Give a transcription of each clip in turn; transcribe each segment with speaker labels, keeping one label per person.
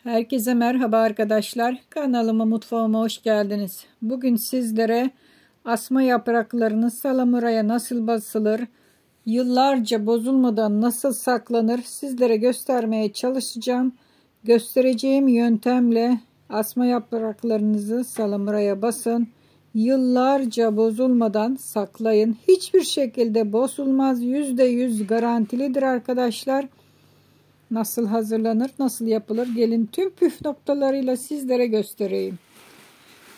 Speaker 1: Herkese merhaba arkadaşlar. Kanalıma, mutfağıma hoş geldiniz. Bugün sizlere asma yapraklarını salamuraya nasıl basılır, yıllarca bozulmadan nasıl saklanır sizlere göstermeye çalışacağım. Göstereceğim yöntemle asma yapraklarınızı salamuraya basın. Yıllarca bozulmadan saklayın. Hiçbir şekilde bozulmaz. %100 garantilidir arkadaşlar. Nasıl hazırlanır, nasıl yapılır? Gelin tüm püf noktalarıyla sizlere göstereyim.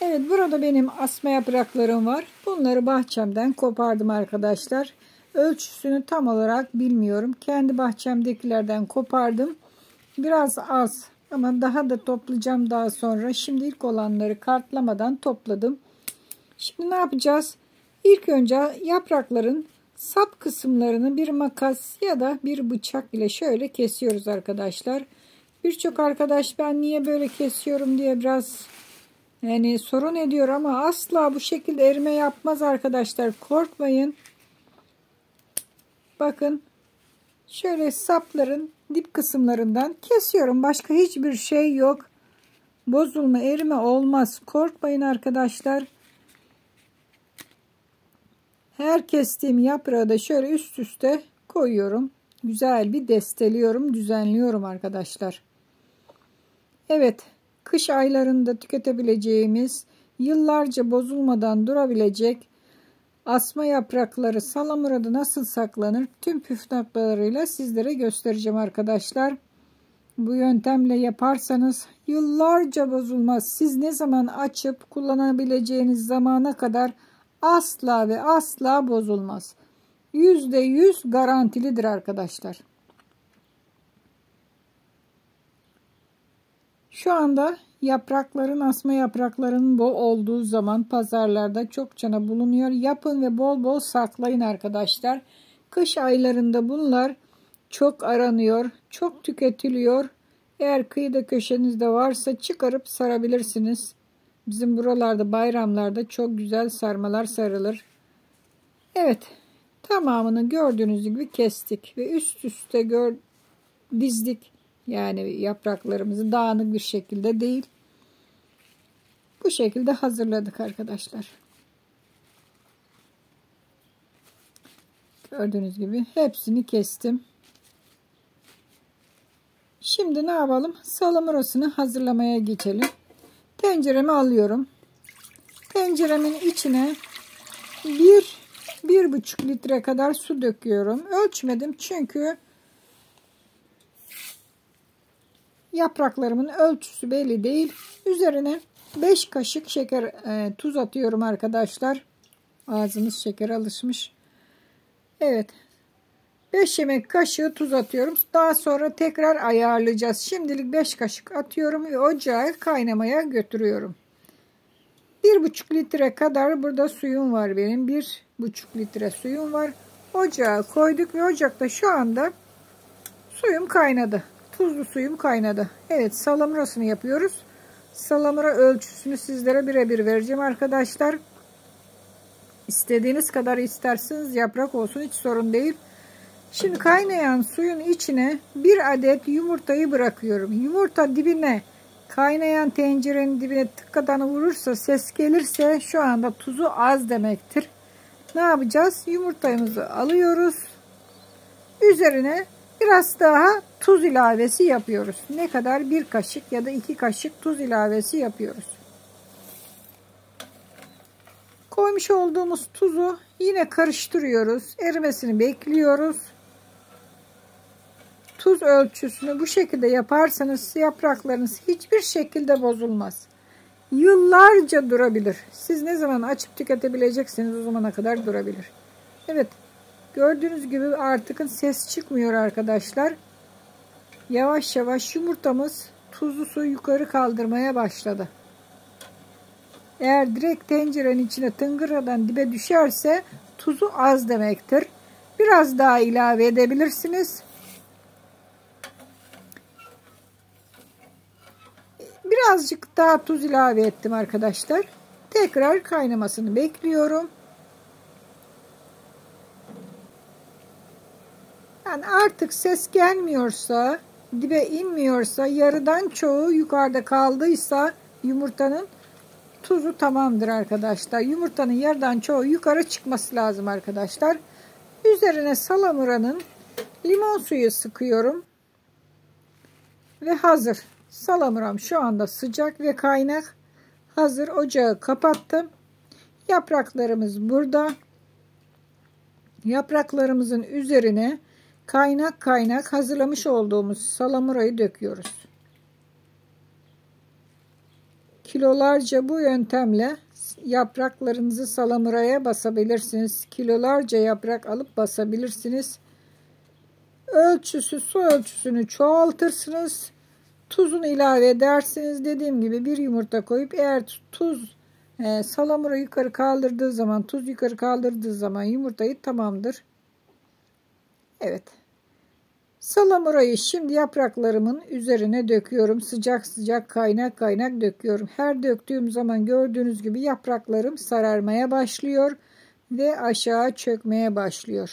Speaker 1: Evet, burada benim asma yapraklarım var. Bunları bahçemden kopardım arkadaşlar. Ölçüsünü tam olarak bilmiyorum. Kendi bahçemdekilerden kopardım. Biraz az ama daha da toplayacağım daha sonra. Şimdi ilk olanları kartlamadan topladım. Şimdi ne yapacağız? İlk önce yaprakların sap kısımlarını bir makas ya da bir bıçak ile şöyle kesiyoruz arkadaşlar. Birçok arkadaş ben niye böyle kesiyorum diye biraz sorun ediyor ama asla bu şekilde erime yapmaz arkadaşlar. Korkmayın. Bakın şöyle sapların dip kısımlarından kesiyorum. Başka hiçbir şey yok. Bozulma, erime olmaz. Korkmayın arkadaşlar. Her kestiğim yaprağı da şöyle üst üste koyuyorum. Güzel bir desteliyorum, düzenliyorum arkadaşlar. Evet, kış aylarında tüketebileceğimiz, yıllarca bozulmadan durabilecek asma yaprakları salamurada nasıl saklanır? Tüm püf noktalarıyla sizlere göstereceğim arkadaşlar. Bu yöntemle yaparsanız yıllarca bozulmaz. Siz ne zaman açıp kullanabileceğiniz zamana kadar asla ve asla bozulmaz. %100 garantilidir arkadaşlar. Şu anda asma yapraklarının bol olduğu zaman pazarlarda çokça bulunuyor. Yapın ve bol bol saklayın arkadaşlar. Kış aylarında bunlar çok aranıyor, çok tüketiliyor. Eğer kıyıda köşenizde varsa çıkarıp sarabilirsiniz. Bizim buralarda bayramlarda çok güzel sarmalar sarılır. Evet, tamamını gördüğünüz gibi kestik ve üst üste dizdik. Yani yapraklarımızı dağınık bir şekilde değil. Bu şekilde hazırladık arkadaşlar. Gördüğünüz gibi hepsini kestim. Şimdi ne yapalım? Salamurasını hazırlamaya geçelim. Tenceremi alıyorum. Tenceremin içine 1,5 litre kadar su döküyorum. Ölçmedim çünkü yapraklarımın ölçüsü belli değil. Üzerine 5 kaşık tuz atıyorum arkadaşlar. Ağzınız şekere alışmış. Evet. 5 yemek kaşığı tuz atıyorum. Daha sonra tekrar ayarlayacağız. Şimdilik 5 kaşık atıyorum ve ocağa kaynamaya götürüyorum. 1,5 litre kadar burada suyum var benim. 1,5 litre suyum var. Ocağa koyduk ve ocakta şu anda suyum kaynadı. Tuzlu suyum kaynadı. Evet, salamurasını yapıyoruz. Salamura ölçüsünü sizlere birebir vereceğim arkadaşlar. İstediğiniz kadar isterseniz yaprak olsun, hiç sorun değil. Şimdi kaynayan suyun içine bir adet yumurtayı bırakıyorum. Yumurta dibine, kaynayan tencerenin dibine tıkkadan vurursa, ses gelirse şu anda tuzu az demektir. Ne yapacağız? Yumurtamızı alıyoruz. Üzerine biraz daha tuz ilavesi yapıyoruz. Ne kadar? 1 kaşık ya da 2 kaşık tuz ilavesi yapıyoruz. Koymuş olduğumuz tuzu yine karıştırıyoruz. Erimesini bekliyoruz. Tuz ölçüsünü bu şekilde yaparsanız yapraklarınız hiçbir şekilde bozulmaz. Yıllarca durabilir. Siz ne zaman açıp tüketebileceksiniz o zamana kadar durabilir. Evet. Gördüğünüz gibi artık ses çıkmıyor arkadaşlar. Yavaş yavaş yumurtamız tuzlu suyu yukarı kaldırmaya başladı. Eğer direkt tencerenin içine tıngırdan dibe düşerse tuzu az demektir. Biraz daha ilave edebilirsiniz. Birazcık daha tuz ilave ettim arkadaşlar. Tekrar kaynamasını bekliyorum. Yani artık ses gelmiyorsa dibe inmiyorsa, yarıdan çoğu yukarıda kaldıysa yumurtanın tuzu tamamdır arkadaşlar. Yumurtanın yarıdan çoğu yukarı çıkması lazım arkadaşlar. Üzerine salamuranın limon suyu sıkıyorum. Ve hazır. Salamuram şu anda sıcak ve kaynak. Hazır. Ocağı kapattım. Yapraklarımız burada. Yapraklarımızın üzerine kaynak kaynak hazırlamış olduğumuz salamurayı döküyoruz. Kilolarca bu yöntemle yapraklarınızı salamuraya basabilirsiniz. Kilolarca yaprak alıp basabilirsiniz. Su ölçüsünü çoğaltırsınız. Tuzunu ilave edersiniz. Dediğim gibi bir yumurta koyup eğer tuz salamura yukarı kaldırdığı zaman, tuz yukarı kaldırdığı zaman yumurtayı tamamdır. Evet. Salamurayı şimdi yapraklarımın üzerine döküyorum. Sıcak sıcak kaynak kaynak döküyorum. Her döktüğüm zaman gördüğünüz gibi yapraklarım sararmaya başlıyor ve aşağı çökmeye başlıyor.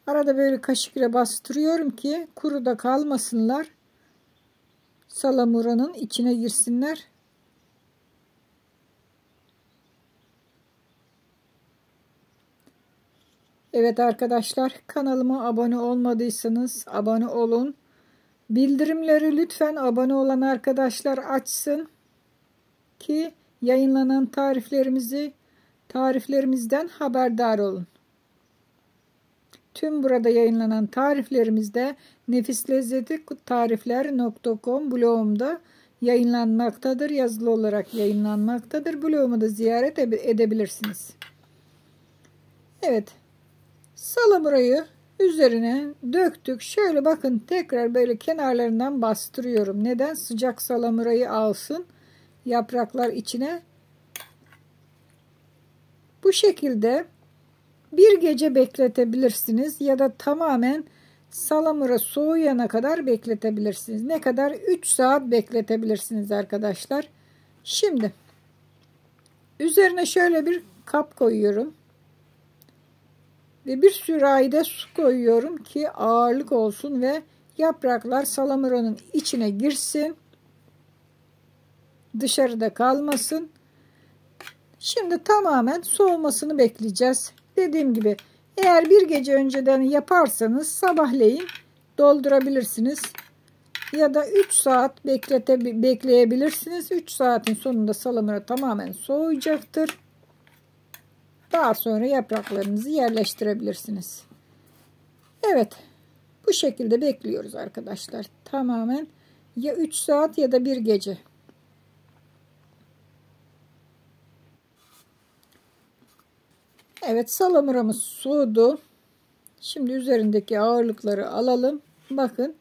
Speaker 1: Arada böyle kaşık ile bastırıyorum ki kuru da kalmasınlar. Salamuranın içine girsinler. Evet arkadaşlar, kanalıma abone olmadıysanız abone olun. Bildirimleri lütfen abone olan arkadaşlar açsın ki yayınlanan tariflerimizden haberdar olun. Tüm burada yayınlanan tariflerimizde nefislezzetitarifler.com blogumda yayınlanmaktadır. Yazılı olarak yayınlanmaktadır. Blogumu da ziyaret edebilirsiniz. Evet. Salamurayı üzerine döktük. Şöyle bakın, tekrar böyle kenarlarından bastırıyorum. Neden? Sıcak salamurayı alsın yapraklar içine. Bu şekilde bir gece bekletebilirsiniz ya da tamamen salamura soğuyana kadar bekletebilirsiniz. Ne kadar? 3 saat bekletebilirsiniz arkadaşlar. Şimdi üzerine şöyle bir kap koyuyorum. Ve bir sürahide su koyuyorum ki ağırlık olsun ve yapraklar salamuranın içine girsin. Dışarıda kalmasın. Şimdi tamamen soğumasını bekleyeceğiz. Dediğim gibi eğer bir gece önceden yaparsanız sabahleyin doldurabilirsiniz. Ya da 3 saat bekleyebilirsiniz. 3 saatin sonunda salamura tamamen soğuyacaktır. Daha sonra yapraklarınızı yerleştirebilirsiniz. Evet. Bu şekilde bekliyoruz arkadaşlar. Tamamen ya 3 saat ya da bir gece. Evet, salamuramız soğudu. Şimdi üzerindeki ağırlıkları alalım. Bakın.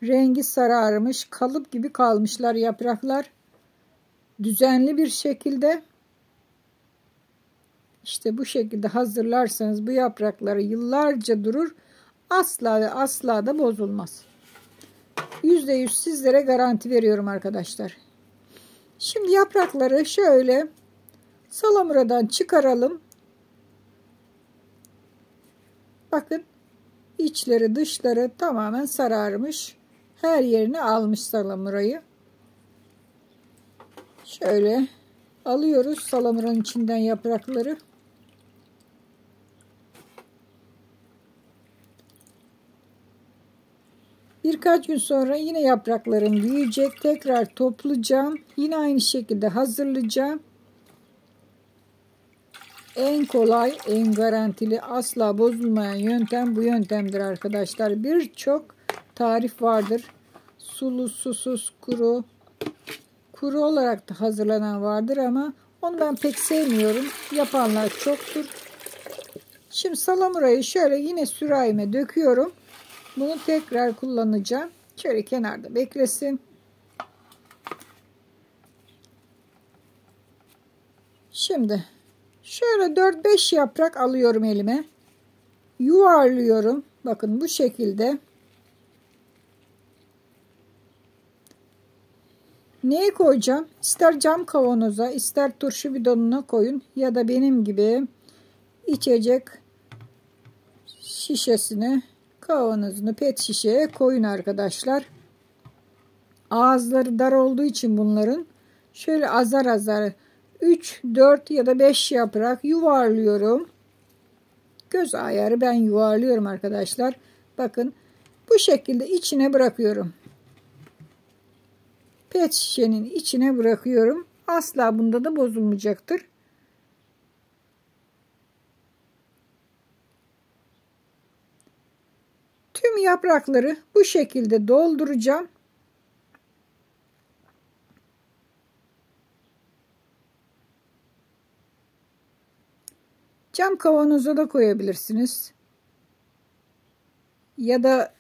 Speaker 1: Rengi sararmış. Kalıp gibi kalmışlar yapraklar. Düzenli bir şekilde. İşte bu şekilde hazırlarsanız bu yaprakları yıllarca durur. Asla ve asla da bozulmaz. %100 sizlere garanti veriyorum arkadaşlar. Şimdi yaprakları şöyle salamuradan çıkaralım. Bakın, içleri dışları tamamen sararmış. Her yerini almış salamurayı. Şöyle alıyoruz salamuranın içinden yaprakları. Birkaç gün sonra yine yapraklarım büyüyecek. Tekrar toplayacağım. Yine aynı şekilde hazırlayacağım. En kolay, en garantili, asla bozulmayan yöntem bu yöntemdir arkadaşlar. Birçok tarif vardır. Sulu, susuz, kuru. Kuru olarak da hazırlanan vardır ama onu ben pek sevmiyorum. Yapanlar çoktur. Şimdi salamurayı şöyle yine sürahime döküyorum. Bunu tekrar kullanacağım. Şöyle kenarda beklesin. Şimdi şöyle 4-5 yaprak alıyorum elime. Yuvarlıyorum. Bakın bu şekilde. Neye koyacağım? İster cam kavanoza, ister turşu bidonuna koyun ya da benim gibi içecek şişesini, kavanozunu pet şişeye koyun arkadaşlar. Ağızları dar olduğu için bunların şöyle azar azar 3, 4 ya da 5 yaprak yuvarlıyorum. Göz ayarı ben yuvarlıyorum arkadaşlar. Bakın bu şekilde içine bırakıyorum. Pet şişenin içine bırakıyorum. Asla bunda da bozulmayacaktır. Tüm yaprakları bu şekilde dolduracağım. Cam kavanoza da koyabilirsiniz. Ya da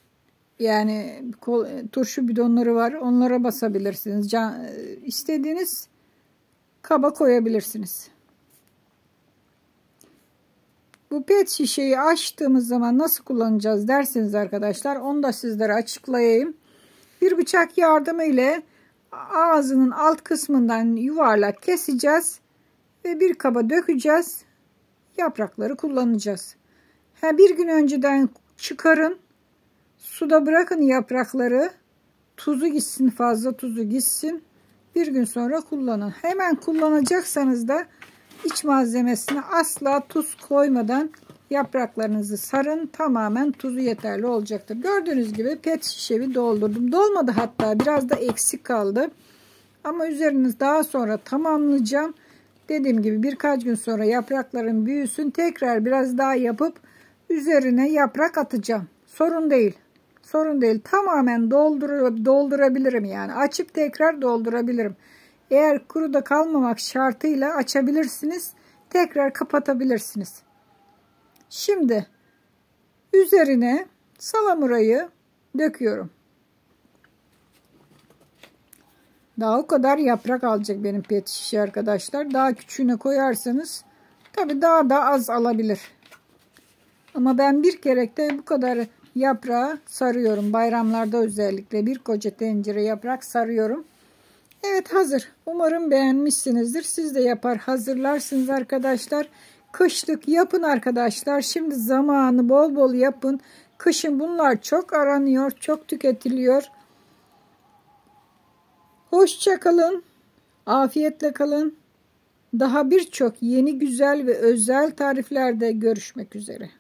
Speaker 1: yani turşu bidonları var. Onlara basabilirsiniz. İstediğiniz kaba koyabilirsiniz. Bu pet şişeyi açtığımız zaman nasıl kullanacağız derseniz arkadaşlar, onu da sizlere açıklayayım. Bir bıçak yardımı ile ağzının alt kısmından yuvarlak keseceğiz ve bir kaba dökeceğiz. Yaprakları kullanacağız. Bir gün önceden çıkarın. Suda bırakın yaprakları. Tuzu gitsin, fazla tuzu gitsin. Bir gün sonra kullanın. Hemen kullanacaksanız da iç malzemesine asla tuz koymadan yapraklarınızı sarın. Tamamen tuzu yeterli olacaktır. Gördüğünüz gibi pet şişemi doldurdum. Dolmadı, hatta biraz da eksik kaldı. Ama üzeriniz daha sonra tamamlayacağım. Dediğim gibi birkaç gün sonra yaprakların büyüsün. Tekrar biraz daha yapıp üzerine yaprak atacağım. Sorun değil. Sorun değil. Tamamen doldurabilirim yani. Açıp tekrar doldurabilirim. Eğer kuruda kalmamak şartıyla açabilirsiniz. Tekrar kapatabilirsiniz. Şimdi üzerine salamurayı döküyorum. Daha o kadar yaprak alacak benim pet şişe arkadaşlar. Daha küçüğüne koyarsanız tabii daha da az alabilir. Ama ben bir kerekte bu kadar yaprağı sarıyorum. Bayramlarda özellikle bir koca tencere yaprak sarıyorum. Evet, hazır. Umarım beğenmişsinizdir. Siz de yapar hazırlarsınız arkadaşlar. Kışlık yapın arkadaşlar. Şimdi zamanı, bol bol yapın. Kışın bunlar çok aranıyor, çok tüketiliyor. Hoşça kalın. Afiyetle kalın. Daha birçok yeni güzel ve özel tariflerde görüşmek üzere.